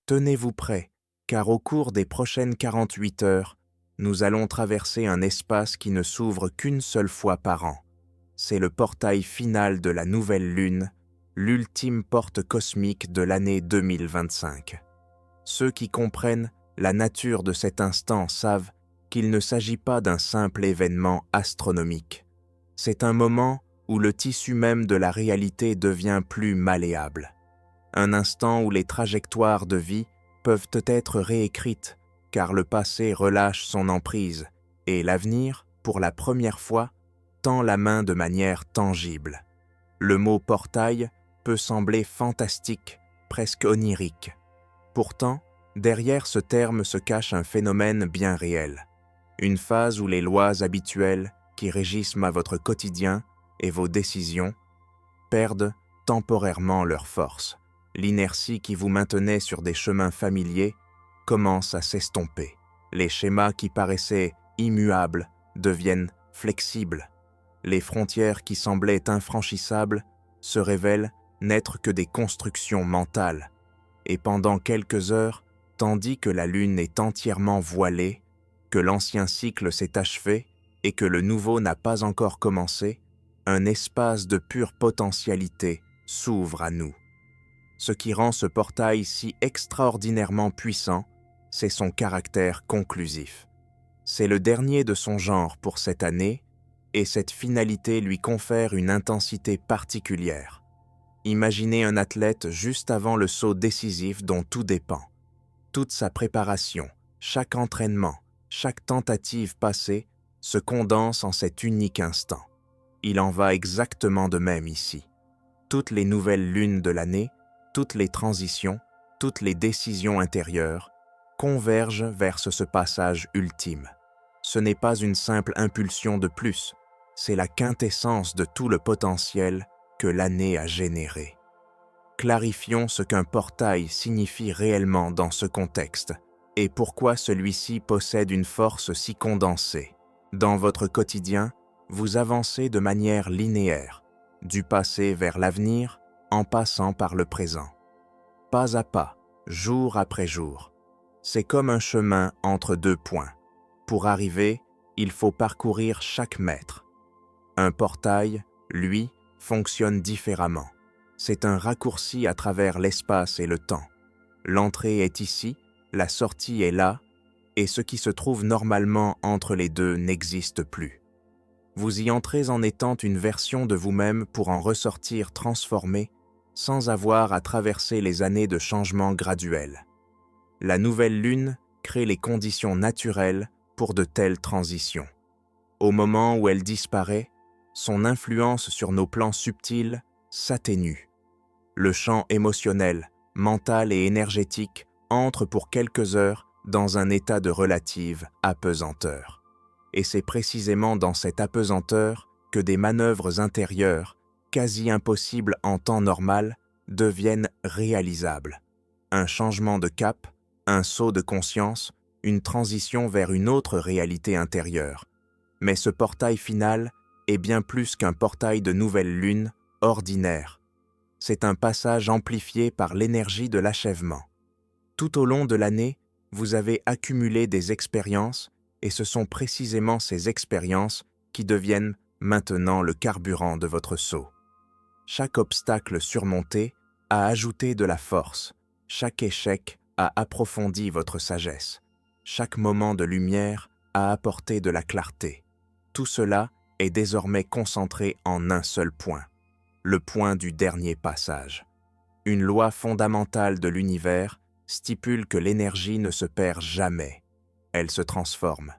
Tenez-vous prêts, car au cours des prochaines 48 heures, nous allons traverser un espace qui ne s'ouvre qu'une seule fois par an. C'est le portail final de la nouvelle lune, l'ultime porte cosmique de l'année 2025. Ceux qui comprennent la nature de cet instant savent qu'il ne s'agit pas d'un simple événement astronomique. C'est un moment où le tissu même de la réalité devient plus malléable. Un instant où les trajectoires de vie peuvent être réécrites, car le passé relâche son emprise et l'avenir, pour la première fois, tend la main de manière tangible. Le mot portail peut sembler fantastique, presque onirique. Pourtant, derrière ce terme se cache un phénomène bien réel. Une phase où les lois habituelles qui régissent votre quotidien et vos décisions perdent temporairement leur force. L'inertie qui vous maintenait sur des chemins familiers commence à s'estomper. Les schémas qui paraissaient immuables deviennent flexibles. Les frontières qui semblaient infranchissables se révèlent n'être que des constructions mentales. Et pendant quelques heures, tandis que la lune est entièrement voilée, que l'ancien cycle s'est achevé et que le nouveau n'a pas encore commencé, un espace de pure potentialité s'ouvre à nous. Ce qui rend ce portail si extraordinairement puissant, c'est son caractère conclusif. C'est le dernier de son genre pour cette année, et cette finalité lui confère une intensité particulière. Imaginez un athlète juste avant le saut décisif dont tout dépend. Toute sa préparation, chaque entraînement, chaque tentative passée se condense en cet unique instant. Il en va exactement de même ici. Toutes les nouvelles lunes de l'année, toutes les transitions, toutes les décisions intérieures convergent vers ce passage ultime. Ce n'est pas une simple impulsion de plus, c'est la quintessence de tout le potentiel que l'année a généré. Clarifions ce qu'un portail signifie réellement dans ce contexte et pourquoi celui-ci possède une force si condensée. Dans votre quotidien, vous avancez de manière linéaire, du passé vers l'avenir, en passant par le présent. Pas à pas, jour après jour. C'est comme un chemin entre deux points. Pour arriver, il faut parcourir chaque mètre. Un portail, lui, fonctionne différemment. C'est un raccourci à travers l'espace et le temps. L'entrée est ici, la sortie est là, et ce qui se trouve normalement entre les deux n'existe plus. Vous y entrez en étant une version de vous-même pour en ressortir transformé, sans avoir à traverser les années de changement graduel. La nouvelle lune crée les conditions naturelles pour de telles transitions. Au moment où elle disparaît, son influence sur nos plans subtils s'atténue. Le champ émotionnel, mental et énergétique entre pour quelques heures dans un état de relative apesanteur. Et c'est précisément dans cette apesanteur que des manœuvres intérieures, quasi impossibles en temps normal, deviennent réalisables. Un changement de cap, un saut de conscience, une transition vers une autre réalité intérieure. Mais ce portail final est bien plus qu'un portail de nouvelle lune ordinaire. C'est un passage amplifié par l'énergie de l'achèvement. Tout au long de l'année, vous avez accumulé des expériences et ce sont précisément ces expériences qui deviennent maintenant le carburant de votre saut. Chaque obstacle surmonté a ajouté de la force, chaque échec a approfondi votre sagesse, chaque moment de lumière a apporté de la clarté. Tout cela est désormais concentré en un seul point, le point du dernier passage. Une loi fondamentale de l'univers stipule que l'énergie ne se perd jamais, elle se transforme.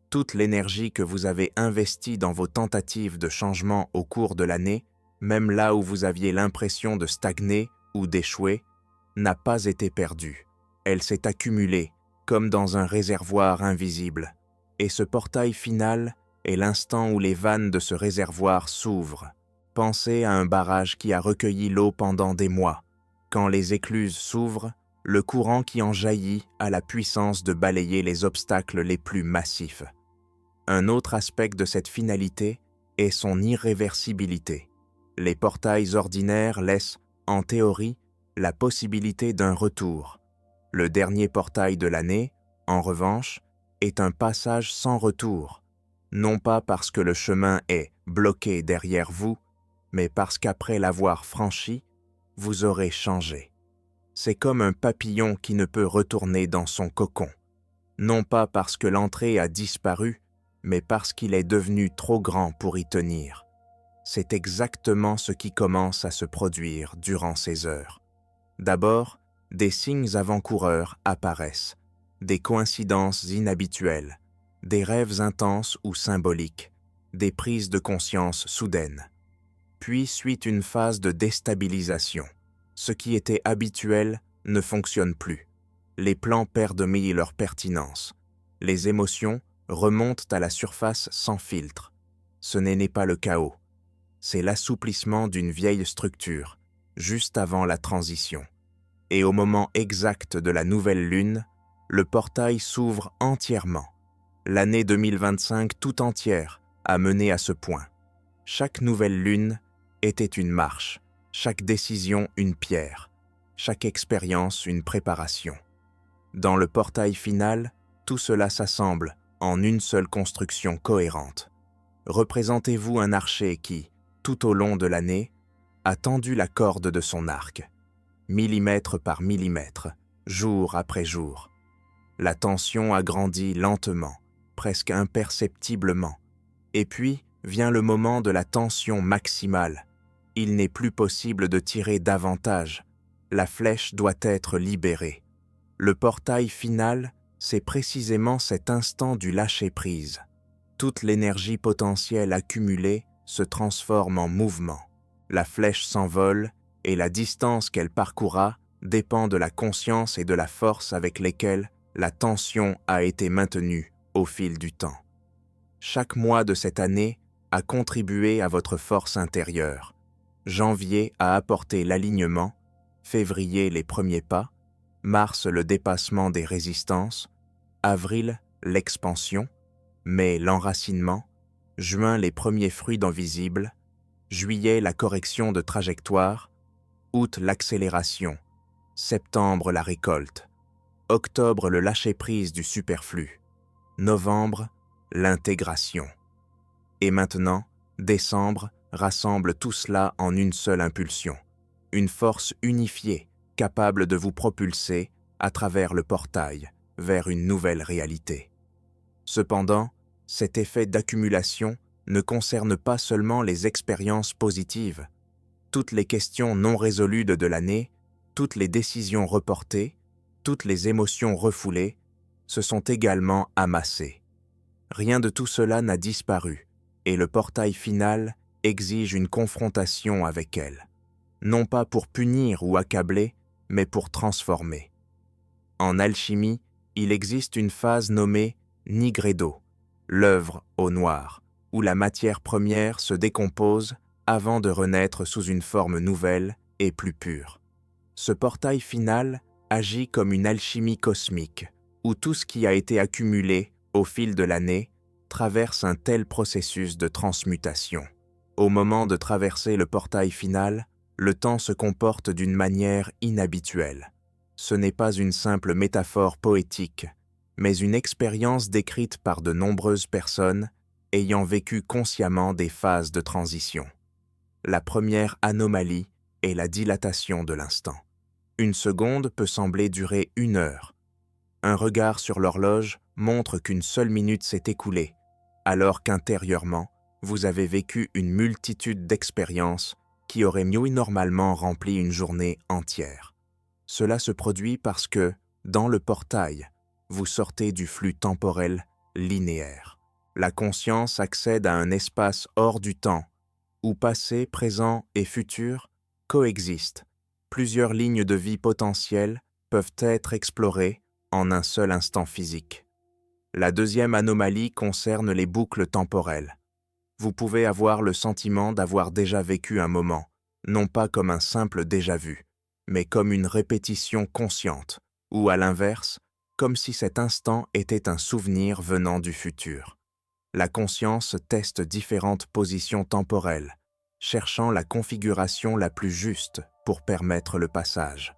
Toute l'énergie que vous avez investie dans vos tentatives de changement au cours de l'année, même là où vous aviez l'impression de stagner ou d'échouer, n'a pas été perdue. Elle s'est accumulée, comme dans un réservoir invisible. Et ce portail final est l'instant où les vannes de ce réservoir s'ouvrent. Pensez à un barrage qui a recueilli l'eau pendant des mois. Quand les écluses s'ouvrent, le courant qui en jaillit a la puissance de balayer les obstacles les plus massifs. Un autre aspect de cette finalité est son irréversibilité. Les portails ordinaires laissent, en théorie, la possibilité d'un retour. Le dernier portail de l'année, en revanche, est un passage sans retour, non pas parce que le chemin est bloqué derrière vous, mais parce qu'après l'avoir franchi, vous aurez changé. C'est comme un papillon qui ne peut retourner dans son cocon, non pas parce que l'entrée a disparu, mais parce qu'il est devenu trop grand pour y tenir. C'est exactement ce qui commence à se produire durant ces heures. D'abord, des signes avant-coureurs apparaissent, des coïncidences inhabituelles, des rêves intenses ou symboliques, des prises de conscience soudaines. Puis suit une phase de déstabilisation. Ce qui était habituel ne fonctionne plus. Les plans perdent leur pertinence. Les émotions remontent à la surface sans filtre. Ce n'est pas le chaos. C'est l'assouplissement d'une vieille structure, juste avant la transition. Et au moment exact de la nouvelle lune, le portail s'ouvre entièrement. L'année 2025 tout entière a mené à ce point. Chaque nouvelle lune était une marche, chaque décision une pierre, chaque expérience une préparation. Dans le portail final, tout cela s'assemble en une seule construction cohérente. Représentez-vous un archer qui, tout au long de l'année, a tendu la corde de son arc, millimètre par millimètre, jour après jour. La tension a grandi lentement, presque imperceptiblement, et puis vient le moment de la tension maximale. Il n'est plus possible de tirer davantage. La flèche doit être libérée. Le portail final, c'est précisément cet instant du lâcher-prise. Toute l'énergie potentielle accumulée se transforme en mouvement. La flèche s'envole et la distance qu'elle parcourra dépend de la conscience et de la force avec lesquelles la tension a été maintenue au fil du temps. Chaque mois de cette année a contribué à votre force intérieure. Janvier a apporté l'alignement, février les premiers pas, mars le dépassement des résistances, avril l'expansion, mai l'enracinement, juin les premiers fruits d'invisible, juillet la correction de trajectoire, août l'accélération, septembre la récolte, octobre le lâcher-prise du superflu, novembre l'intégration. Et maintenant, décembre rassemble tout cela en une seule impulsion, une force unifiée capable de vous propulser à travers le portail vers une nouvelle réalité. Cependant, cet effet d'accumulation ne concerne pas seulement les expériences positives. Toutes les questions non résolues de l'année, toutes les décisions reportées, toutes les émotions refoulées se sont également amassées. Rien de tout cela n'a disparu, et le portail final exige une confrontation avec elles, non pas pour punir ou accabler, mais pour transformer. En alchimie, il existe une phase nommée nigredo, l'œuvre au noir, où la matière première se décompose avant de renaître sous une forme nouvelle et plus pure. Ce portail final agit comme une alchimie cosmique, où tout ce qui a été accumulé au fil de l'année traverse un tel processus de transmutation. Au moment de traverser le portail final, le temps se comporte d'une manière inhabituelle. Ce n'est pas une simple métaphore poétique, mais une expérience décrite par de nombreuses personnes ayant vécu consciemment des phases de transition. La première anomalie est la dilatation de l'instant. Une seconde peut sembler durer 1 heure. Un regard sur l'horloge montre qu'une seule minute s'est écoulée, alors qu'intérieurement, vous avez vécu une multitude d'expériences qui auraient mieux normalement rempli une journée entière. Cela se produit parce que, dans le portail, vous sortez du flux temporel linéaire. La conscience accède à un espace hors du temps, où passé, présent et futur coexistent. Plusieurs lignes de vie potentielles peuvent être explorées en un seul instant physique. La deuxième anomalie concerne les boucles temporelles. Vous pouvez avoir le sentiment d'avoir déjà vécu un moment, non pas comme un simple déjà-vu, mais comme une répétition consciente, ou à l'inverse, comme si cet instant était un souvenir venant du futur. La conscience teste différentes positions temporelles, cherchant la configuration la plus juste pour permettre le passage.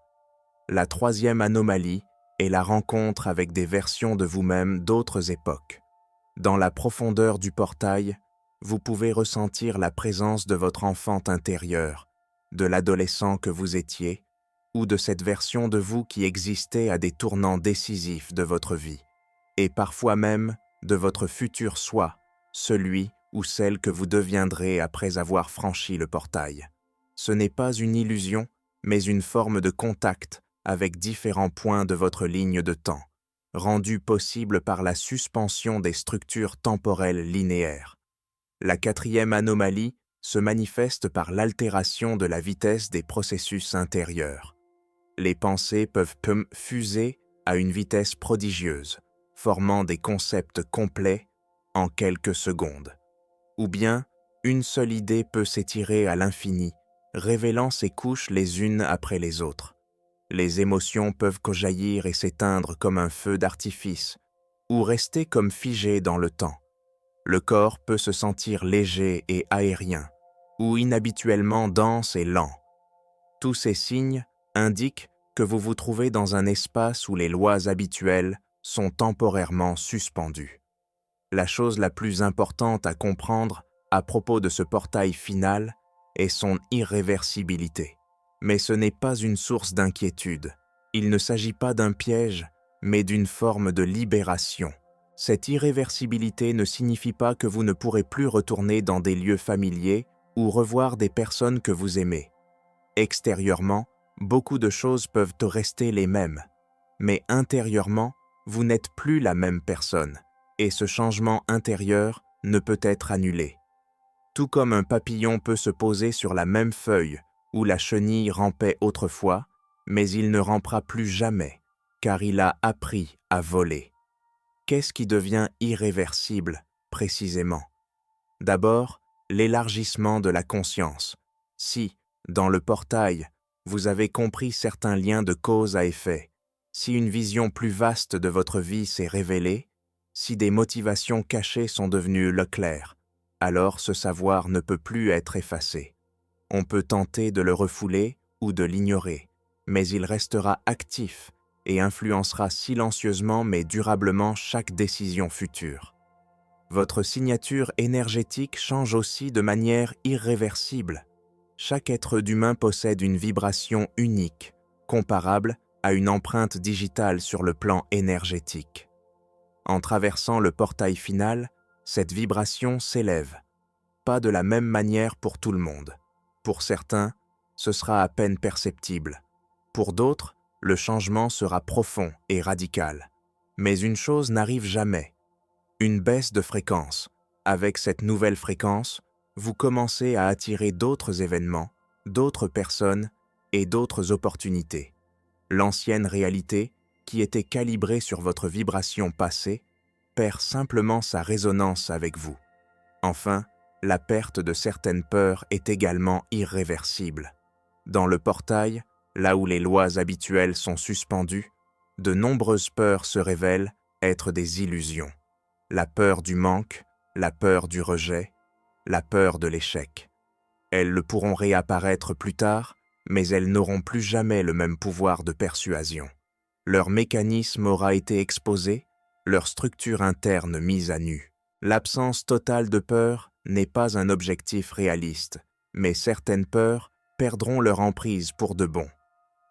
La troisième anomalie et la rencontre avec des versions de vous-même d'autres époques. Dans la profondeur du portail, vous pouvez ressentir la présence de votre enfant intérieur, de l'adolescent que vous étiez, ou de cette version de vous qui existait à des tournants décisifs de votre vie, et parfois même de votre futur soi, celui ou celle que vous deviendrez après avoir franchi le portail. Ce n'est pas une illusion, mais une forme de contact avec différents points de votre ligne de temps, rendue possible par la suspension des structures temporelles linéaires. La quatrième anomalie se manifeste par l'altération de la vitesse des processus intérieurs. Les pensées peuvent fuser à une vitesse prodigieuse, formant des concepts complets en quelques secondes. Ou bien, une seule idée peut s'étirer à l'infini, révélant ses couches les unes après les autres. Les émotions peuvent jaillir et s'éteindre comme un feu d'artifice, ou rester comme figées dans le temps. Le corps peut se sentir léger et aérien, ou inhabituellement dense et lent. Tous ces signes indiquent que vous vous trouvez dans un espace où les lois habituelles sont temporairement suspendues. La chose la plus importante à comprendre à propos de ce portail final est son irréversibilité. Mais ce n'est pas une source d'inquiétude. Il ne s'agit pas d'un piège, mais d'une forme de libération. Cette irréversibilité ne signifie pas que vous ne pourrez plus retourner dans des lieux familiers ou revoir des personnes que vous aimez. Extérieurement, beaucoup de choses peuvent rester les mêmes, mais intérieurement, vous n'êtes plus la même personne, et ce changement intérieur ne peut être annulé. Tout comme un papillon peut se poser sur la même feuille où la chenille rampait autrefois, mais il ne rampera plus jamais, car il a appris à voler. Qu'est-ce qui devient irréversible, précisément? D'abord, l'élargissement de la conscience. Si, dans le portail, vous avez compris certains liens de cause à effet, si une vision plus vaste de votre vie s'est révélée, si des motivations cachées sont devenues claires, alors ce savoir ne peut plus être effacé. On peut tenter de le refouler ou de l'ignorer, mais il restera actif et influencera silencieusement mais durablement chaque décision future. Votre signature énergétique change aussi de manière irréversible. Chaque être d'humain possède une vibration unique, comparable à une empreinte digitale sur le plan énergétique. En traversant le portail final, cette vibration s'élève. Pas de la même manière pour tout le monde. Pour certains, ce sera à peine perceptible. Pour d'autres, le changement sera profond et radical. Mais une chose n'arrive jamais. Une baisse de fréquence. Avec cette nouvelle fréquence, vous commencez à attirer d'autres événements, d'autres personnes et d'autres opportunités. L'ancienne réalité, qui était calibrée sur votre vibration passée, perd simplement sa résonance avec vous. Enfin, la perte de certaines peurs est également irréversible. Dans le portail, là où les lois habituelles sont suspendues, de nombreuses peurs se révèlent être des illusions. La peur du manque, la peur du rejet, la peur de l'échec. Elles pourront réapparaître plus tard, mais elles n'auront plus jamais le même pouvoir de persuasion. Leur mécanisme aura été exposé, leur structure interne mise à nu. L'absence totale de peur n'est pas un objectif réaliste, mais certaines peurs perdront leur emprise pour de bon.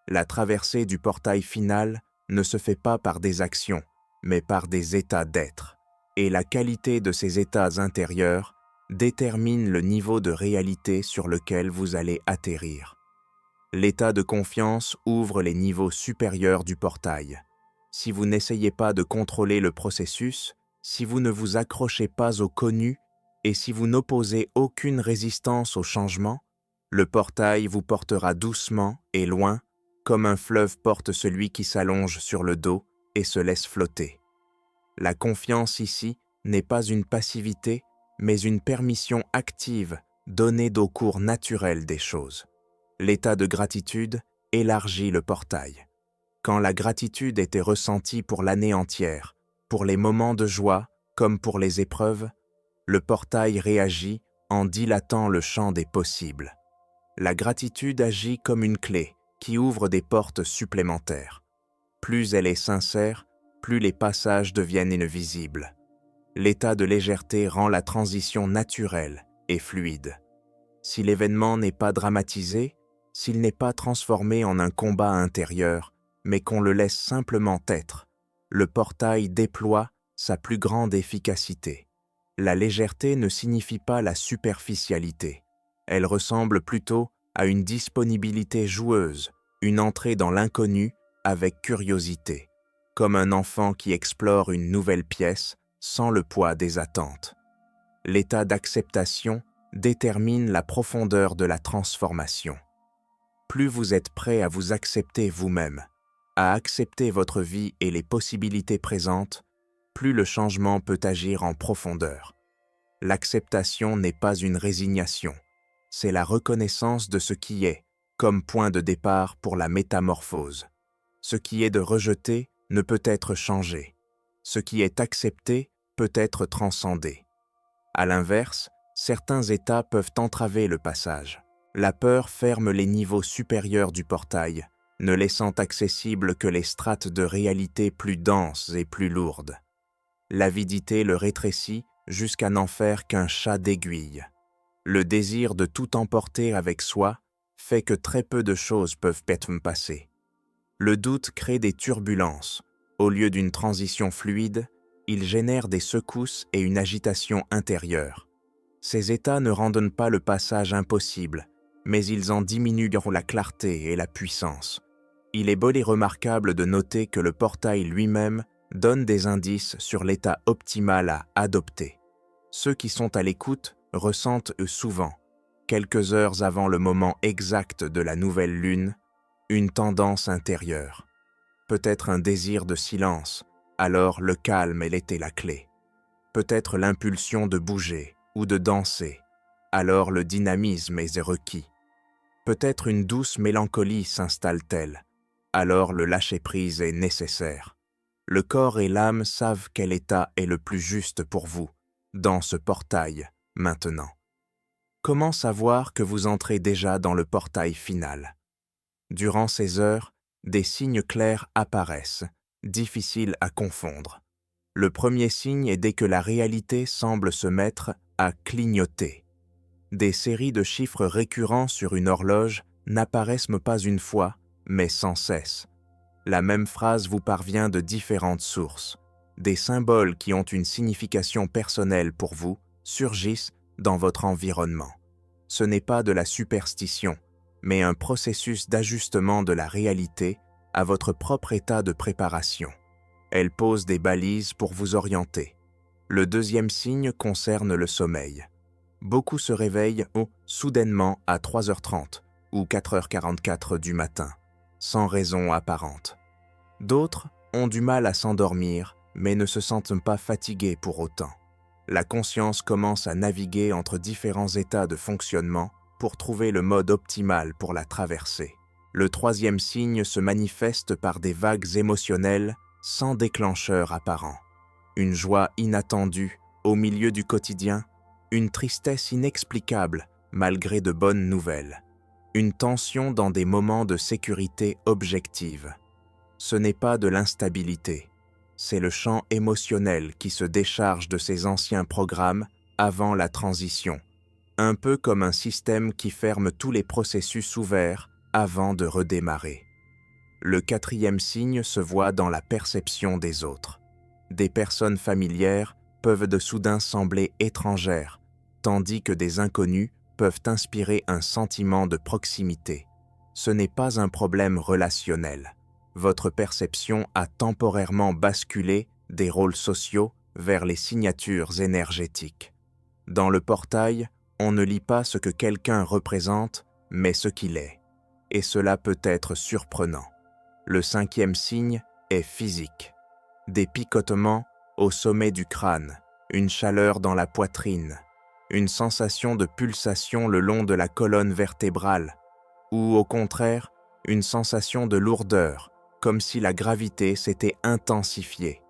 La traversée du portail final ne se fait pas par des actions, mais par des états d'être. Et la qualité de ces états intérieurs détermine le niveau de réalité sur lequel vous allez atterrir. L'état de confiance ouvre les niveaux supérieurs du portail. Si vous n'essayez pas de contrôler le processus, si vous ne vous accrochez pas au connu et si vous n'opposez aucune résistance au changement, le portail vous portera doucement et loin, comme un fleuve porte celui qui s'allonge sur le dos et se laisse flotter. La confiance ici n'est pas une passivité, mais une permission active donnée au cours naturel des choses. L'état de gratitude élargit le portail. Quand la gratitude était ressentie pour l'année entière, pour les moments de joie comme pour les épreuves, le portail réagit en dilatant le champ des possibles. La gratitude agit comme une clé qui ouvre des portes supplémentaires. Plus elle est sincère, plus les passages deviennent invisibles. L'état de légèreté rend la transition naturelle et fluide. Si l'événement n'est pas dramatisé, s'il n'est pas transformé en un combat intérieur, mais qu'on le laisse simplement être, le portail déploie sa plus grande efficacité. La légèreté ne signifie pas la superficialité. Elle ressemble plutôt à une disponibilité joueuse, une entrée dans l'inconnu avec curiosité, comme un enfant qui explore une nouvelle pièce sans le poids des attentes. L'état d'acceptation détermine la profondeur de la transformation. Plus vous êtes prêt à vous accepter vous-même, à accepter votre vie et les possibilités présentes, plus le changement peut agir en profondeur. L'acceptation n'est pas une résignation, c'est la reconnaissance de ce qui est, comme point de départ pour la métamorphose. Ce qui est de rejeté ne peut être changé. Ce qui est accepté peut être transcendé. À l'inverse, certains états peuvent entraver le passage. La peur ferme les niveaux supérieurs du portail, ne laissant accessibles que les strates de réalité plus denses et plus lourdes. L'avidité le rétrécit jusqu'à n'en faire qu'un chat d'aiguille. Le désir de tout emporter avec soi fait que très peu de choses peuvent être passées. Le doute crée des turbulences. Au lieu d'une transition fluide, il génère des secousses et une agitation intérieure. Ces états ne rendent pas le passage impossible, mais ils en diminuent la clarté et la puissance. Il est beau et remarquable de noter que le portail lui-même donne des indices sur l'état optimal à adopter. Ceux qui sont à l'écoute ressentent souvent, quelques heures avant le moment exact de la nouvelle lune, une tendance intérieure. Peut-être un désir de silence, alors le calme était la clé. Peut-être l'impulsion de bouger ou de danser, alors le dynamisme est requis. Peut-être une douce mélancolie s'installe-t-elle, alors le lâcher-prise est nécessaire. Le corps et l'âme savent quel état est le plus juste pour vous, dans ce portail, maintenant. Comment savoir que vous entrez déjà dans le portail final? Durant ces heures, des signes clairs apparaissent, difficiles à confondre. Le premier signe est dès que la réalité semble se mettre à clignoter. Des séries de chiffres récurrents sur une horloge n'apparaissent pas une fois, mais sans cesse. La même phrase vous parvient de différentes sources. Des symboles qui ont une signification personnelle pour vous surgissent dans votre environnement. Ce n'est pas de la superstition, mais un processus d'ajustement de la réalité à votre propre état de préparation. Elle pose des balises pour vous orienter. Le deuxième signe concerne le sommeil. Beaucoup se réveillent soudainement à 3h30 ou 4h44 du matin, sans raison apparente. D'autres ont du mal à s'endormir, mais ne se sentent pas fatigués pour autant. La conscience commence à naviguer entre différents états de fonctionnement pour trouver le mode optimal pour la traverser. Le troisième signe se manifeste par des vagues émotionnelles sans déclencheur apparent. Une joie inattendue au milieu du quotidien, une tristesse inexplicable malgré de bonnes nouvelles, une tension dans des moments de sécurité objective. Ce n'est pas de l'instabilité, c'est le champ émotionnel qui se décharge de ses anciens programmes avant la transition, un peu comme un système qui ferme tous les processus ouverts avant de redémarrer. Le quatrième signe se voit dans la perception des autres. Des personnes familières peuvent de soudain sembler étrangères, tandis que des inconnus peuvent inspirer un sentiment de proximité. Ce n'est pas un problème relationnel. Votre perception a temporairement basculé des rôles sociaux vers les signatures énergétiques. Dans le portail, on ne lit pas ce que quelqu'un représente, mais ce qu'il est. Et cela peut être surprenant. Le cinquième signe est physique. Des picotements au sommet du crâne, une chaleur dans la poitrine, une sensation de pulsation le long de la colonne vertébrale, ou au contraire, une sensation de lourdeur, comme si la gravité s'était intensifiée.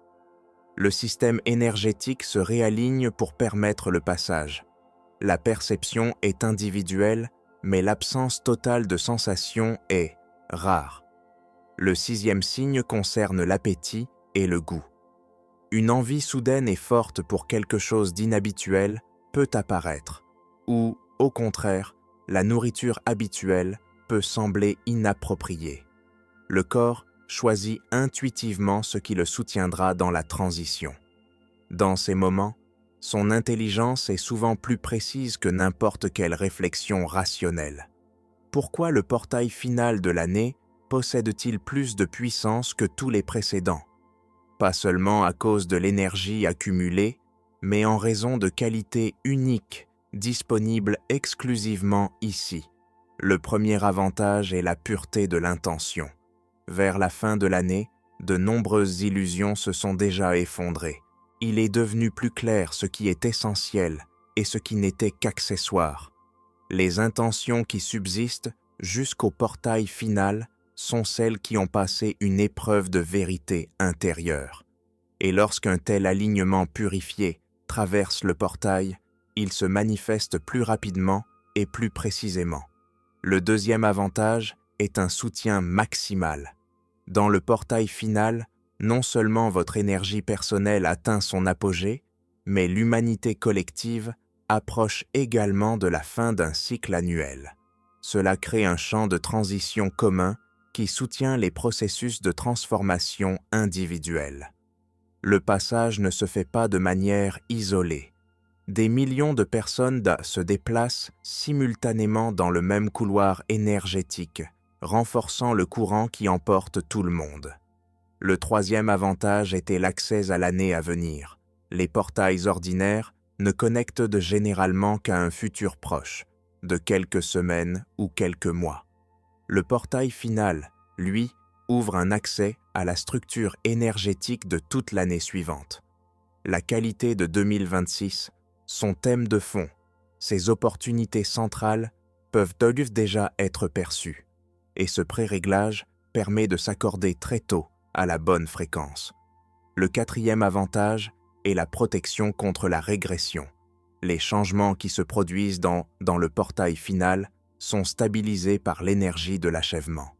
Le système énergétique se réaligne pour permettre le passage. La perception est individuelle, mais l'absence totale de sensation est rare. Le 6e signe concerne l'appétit et le goût. Une envie soudaine et forte pour quelque chose d'inhabituel peut apparaître, ou, au contraire, la nourriture habituelle peut sembler inappropriée. Le corps choisit intuitivement ce qui le soutiendra dans la transition. Dans ces moments, son intelligence est souvent plus précise que n'importe quelle réflexion rationnelle. Pourquoi le portail final de l'année possède-t-il plus de puissance que tous les précédents? Pas seulement à cause de l'énergie accumulée, mais en raison de qualités uniques disponibles exclusivement ici. Le premier avantage est la pureté de l'intention. Vers la fin de l'année, de nombreuses illusions se sont déjà effondrées. Il est devenu plus clair ce qui est essentiel et ce qui n'était qu'accessoire. Les intentions qui subsistent jusqu'au portail final sont celles qui ont passé une épreuve de vérité intérieure. Et lorsqu'un tel alignement purifié traverse le portail, il se manifeste plus rapidement et plus précisément. Le deuxième avantage est un soutien maximal. Dans le portail final, non seulement votre énergie personnelle atteint son apogée, mais l'humanité collective approche également de la fin d'un cycle annuel. Cela crée un champ de transition commun qui soutient les processus de transformation individuelle. Le passage ne se fait pas de manière isolée. Des millions de personnes se déplacent simultanément dans le même couloir énergétique, renforçant le courant qui emporte tout le monde. Le troisième avantage était l'accès à l'année à venir. Les portails ordinaires ne connectent généralement qu'à un futur proche, de quelques semaines ou quelques mois. Le portail final, lui, ouvre un accès à la structure énergétique de toute l'année suivante. La qualité de 2026, son thème de fond, ses opportunités centrales peuvent déjà être perçues, et ce pré-réglage permet de s'accorder très tôt à la bonne fréquence. Le quatrième avantage est la protection contre la régression. Les changements qui se produisent dans le portail final sont stabilisés par l'énergie de l'achèvement.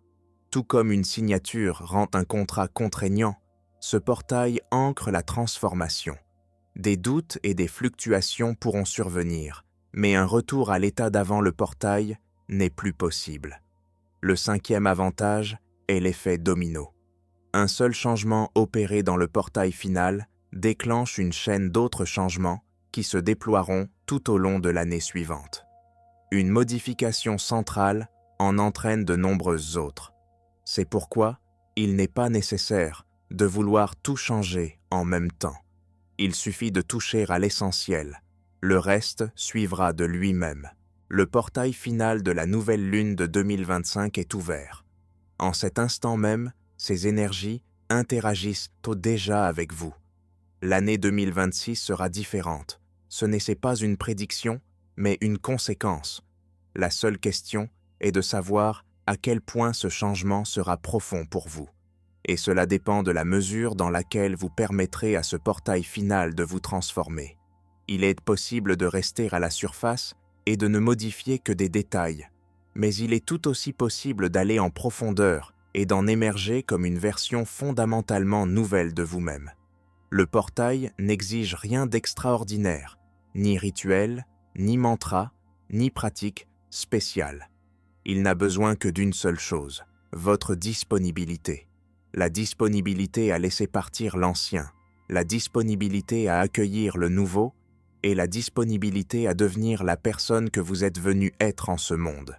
Tout comme une signature rend un contrat contraignant, ce portail ancre la transformation. Des doutes et des fluctuations pourront survenir, mais un retour à l'état d'avant le portail n'est plus possible. Le cinquième avantage est l'effet domino. Un seul changement opéré dans le portail final déclenche une chaîne d'autres changements qui se déploieront tout au long de l'année suivante. Une modification centrale en entraîne de nombreuses autres. C'est pourquoi il n'est pas nécessaire de vouloir tout changer en même temps. Il suffit de toucher à l'essentiel. Le reste suivra de lui-même. Le portail final de la nouvelle lune de 2025 est ouvert. En cet instant même, ces énergies interagissent déjà avec vous. L'année 2026 sera différente. Ce n'est pas une prédiction, mais une conséquence. La seule question est de savoir à quel point ce changement sera profond pour vous. Et cela dépend de la mesure dans laquelle vous permettrez à ce portail final de vous transformer. Il est possible de rester à la surface et de ne modifier que des détails, mais il est tout aussi possible d'aller en profondeur et d'en émerger comme une version fondamentalement nouvelle de vous-même. Le portail n'exige rien d'extraordinaire, ni rituel, ni mantra, ni pratique spéciale. Il n'a besoin que d'une seule chose, votre disponibilité. La disponibilité à laisser partir l'ancien, la disponibilité à accueillir le nouveau et la disponibilité à devenir la personne que vous êtes venu être en ce monde.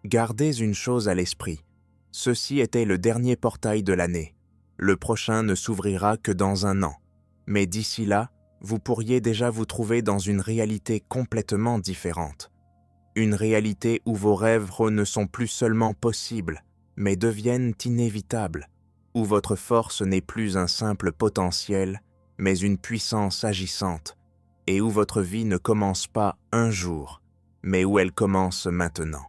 Gardez une chose à l'esprit, ceci était le dernier portail de l'année. Le prochain ne s'ouvrira que dans un an, mais d'ici là, vous pourriez déjà vous trouver dans une réalité complètement différente. Une réalité où vos rêves ne sont plus seulement possibles, mais deviennent inévitables, où votre force n'est plus un simple potentiel, mais une puissance agissante, et où votre vie ne commence pas un jour, mais où elle commence maintenant.